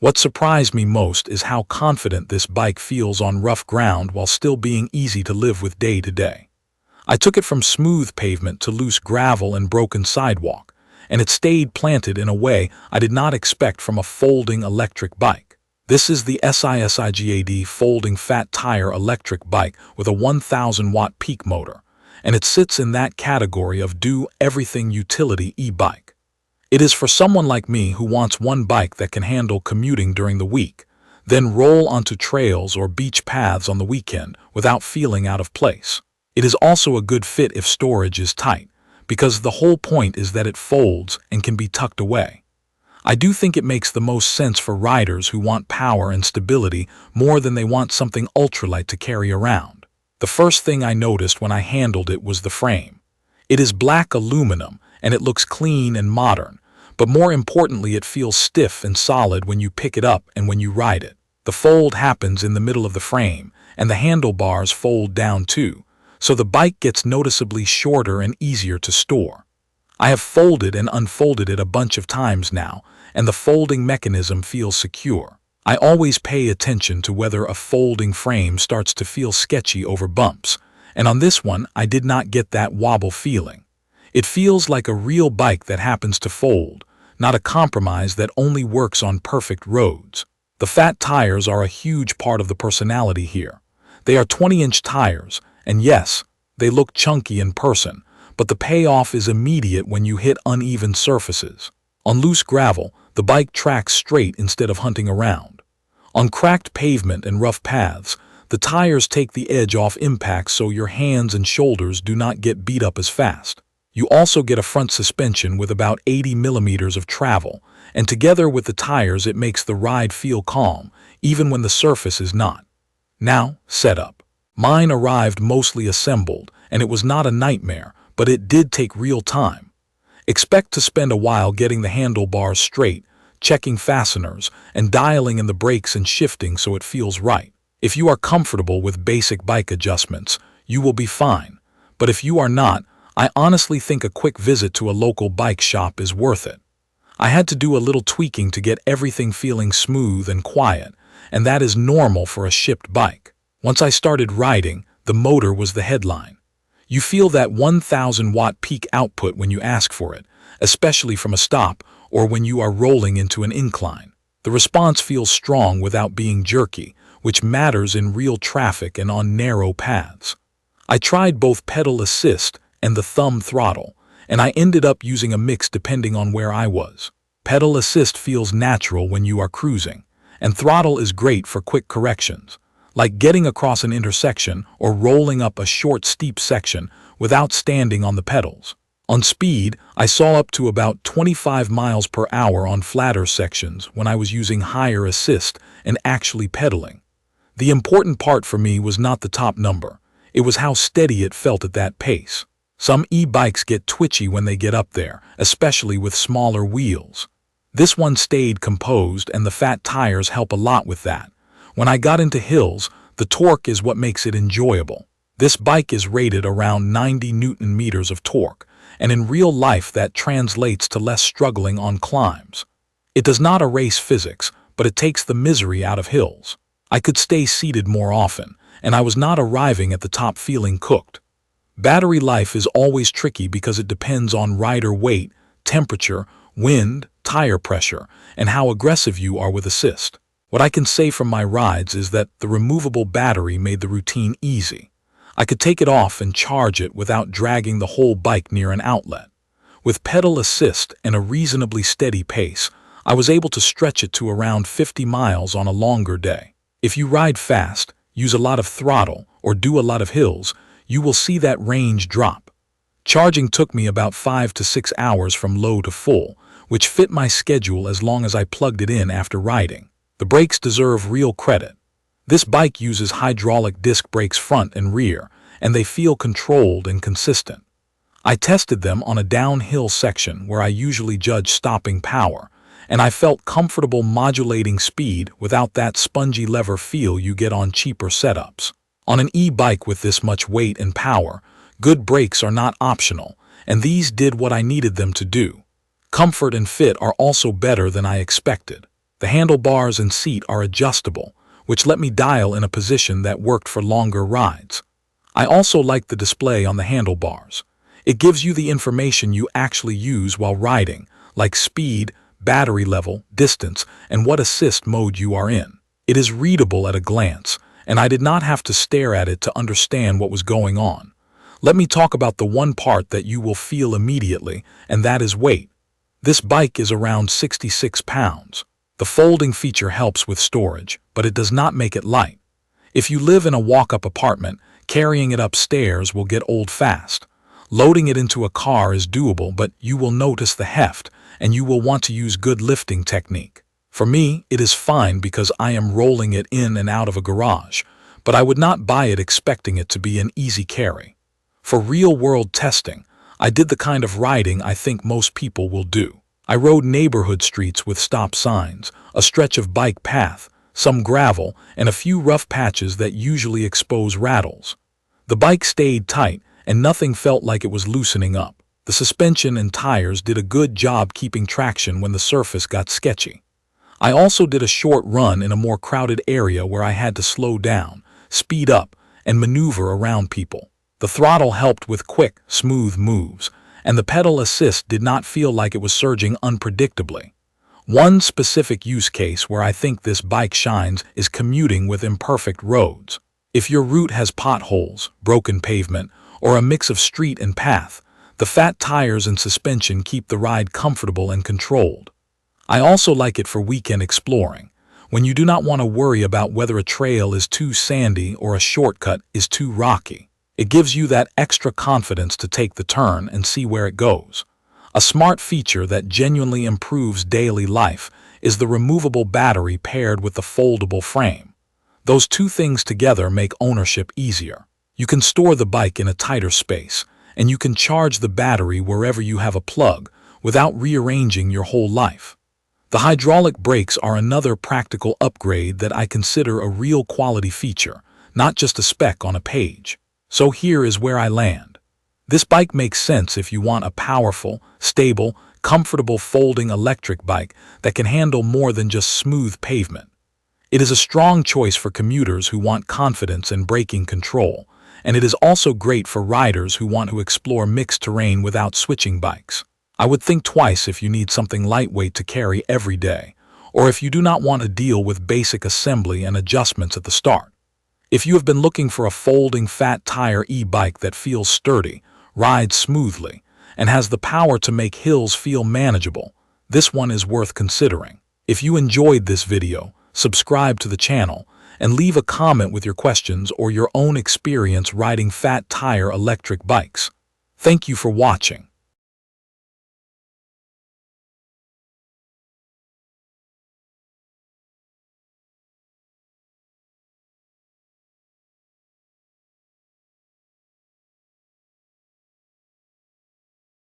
What surprised me most is how confident this bike feels on rough ground while still being easy to live with day to day. I took it from smooth pavement to loose gravel and broken sidewalk, and it stayed planted in a way I did not expect from a folding electric bike. This is the SISIGAD Folding Fat Tire Electric Bike with a 1000-watt peak motor, and it sits in that category of do-everything utility e-bike. It is for someone like me who wants one bike that can handle commuting during the week, then roll onto trails or beach paths on the weekend without feeling out of place. It is also a good fit if storage is tight, because the whole point is that it folds and can be tucked away. I do think it makes the most sense for riders who want power and stability more than they want something ultralight to carry around. The first thing I noticed when I handled it was the frame. It is black aluminum, and it looks clean and modern, but more importantly it feels stiff and solid when you pick it up and when you ride it. The fold happens in the middle of the frame, and the handlebars fold down too, so the bike gets noticeably shorter and easier to store. I have folded and unfolded it a bunch of times now, and the folding mechanism feels secure. I always pay attention to whether a folding frame starts to feel sketchy over bumps, and on this one I did not get that wobble feeling. It feels like a real bike that happens to fold, not a compromise that only works on perfect roads. The fat tires are a huge part of the personality here. They are 20-inch tires, and yes, they look chunky in person, but the payoff is immediate when you hit uneven surfaces. On loose gravel, the bike tracks straight instead of hunting around. On cracked pavement and rough paths, the tires take the edge off impact so your hands and shoulders do not get beat up as fast. You also get a front suspension with about 80 millimeters of travel, and together with the tires it makes the ride feel calm, even when the surface is not. Now, setup. Mine arrived mostly assembled, and it was not a nightmare, but it did take real time. Expect to spend a while getting the handlebars straight, checking fasteners, and dialing in the brakes and shifting so it feels right. If you are comfortable with basic bike adjustments, you will be fine, but if you are not, I honestly think a quick visit to a local bike shop is worth it. I had to do a little tweaking to get everything feeling smooth and quiet, and that is normal for a shipped bike. Once I started riding, the motor was the headline. You feel that 1000-watt peak output when you ask for it, especially from a stop or when you are rolling into an incline. The response feels strong without being jerky, which matters in real traffic and on narrow paths. I tried both pedal assist and the thumb throttle, and I ended up using a mix depending on where I was. Pedal assist feels natural when you are cruising, and throttle is great for quick corrections, like getting across an intersection or rolling up a short steep section without standing on the pedals. On speed, I saw up to about 25 miles per hour on flatter sections when I was using higher assist and actually pedaling. The important part for me was not the top number, it was how steady it felt at that pace. Some e-bikes get twitchy when they get up there, especially with smaller wheels. This one stayed composed, and the fat tires help a lot with that. When I got into hills, the torque is what makes it enjoyable. This bike is rated around 90 Newton meters of torque, and in real life that translates to less struggling on climbs. It does not erase physics, but it takes the misery out of hills. I could stay seated more often, and I was not arriving at the top feeling cooked. Battery life is always tricky because it depends on rider weight, temperature, wind, tire pressure, and how aggressive you are with assist. What I can say from my rides is that the removable battery made the routine easy. I could take it off and charge it without dragging the whole bike near an outlet. With pedal assist and a reasonably steady pace, I was able to stretch it to around 50 miles on a longer day. If you ride fast, use a lot of throttle, or do a lot of hills, you will see that range drop. Charging took me about 5 to 6 hours from low to full, which fit my schedule as long as I plugged it in after riding. The brakes deserve real credit. This bike uses hydraulic disc brakes front and rear, and they feel controlled and consistent. I tested them on a downhill section where I usually judge stopping power, and I felt comfortable modulating speed without that spongy lever feel you get on cheaper setups. On an e-bike with this much weight and power, good brakes are not optional, and these did what I needed them to do. Comfort and fit are also better than I expected. The handlebars and seat are adjustable, which let me dial in a position that worked for longer rides. I also like the display on the handlebars. It gives you the information you actually use while riding, like speed, battery level, distance, and what assist mode you are in. It is readable at a glance, and I did not have to stare at it to understand what was going on. Let me talk about the one part that you will feel immediately, and that is weight. This bike is around 66 pounds. The folding feature helps with storage, but it does not make it light. If you live in a walk-up apartment, carrying it upstairs will get old fast. Loading it into a car is doable, but you will notice the heft, and you will want to use good lifting technique. For me, it is fine because I am rolling it in and out of a garage, but I would not buy it expecting it to be an easy carry. For real-world testing, I did the kind of riding I think most people will do. I rode neighborhood streets with stop signs, a stretch of bike path, some gravel, and a few rough patches that usually expose rattles. The bike stayed tight, and nothing felt like it was loosening up. The suspension and tires did a good job keeping traction when the surface got sketchy. I also did a short run in a more crowded area where I had to slow down, speed up, and maneuver around people. The throttle helped with quick, smooth moves, and the pedal assist did not feel like it was surging unpredictably. One specific use case where I think this bike shines is commuting with imperfect roads. If your route has potholes, broken pavement, or a mix of street and path, the fat tires and suspension keep the ride comfortable and controlled. I also like it for weekend exploring, when you do not want to worry about whether a trail is too sandy or a shortcut is too rocky. It gives you that extra confidence to take the turn and see where it goes. A smart feature that genuinely improves daily life is the removable battery paired with the foldable frame. Those two things together make ownership easier. You can store the bike in a tighter space, and you can charge the battery wherever you have a plug without rearranging your whole life. The hydraulic brakes are another practical upgrade that I consider a real quality feature, not just a spec on a page. So here is where I land. This bike makes sense if you want a powerful, stable, comfortable folding electric bike that can handle more than just smooth pavement. It is a strong choice for commuters who want confidence and braking control, and it is also great for riders who want to explore mixed terrain without switching bikes. I would think twice if you need something lightweight to carry every day, or if you do not want to deal with basic assembly and adjustments at the start. If you have been looking for a folding fat tire e-bike that feels sturdy, rides smoothly, and has the power to make hills feel manageable, this one is worth considering. If you enjoyed this video, subscribe to the channel and leave a comment with your questions or your own experience riding fat tire electric bikes. Thank you for watching.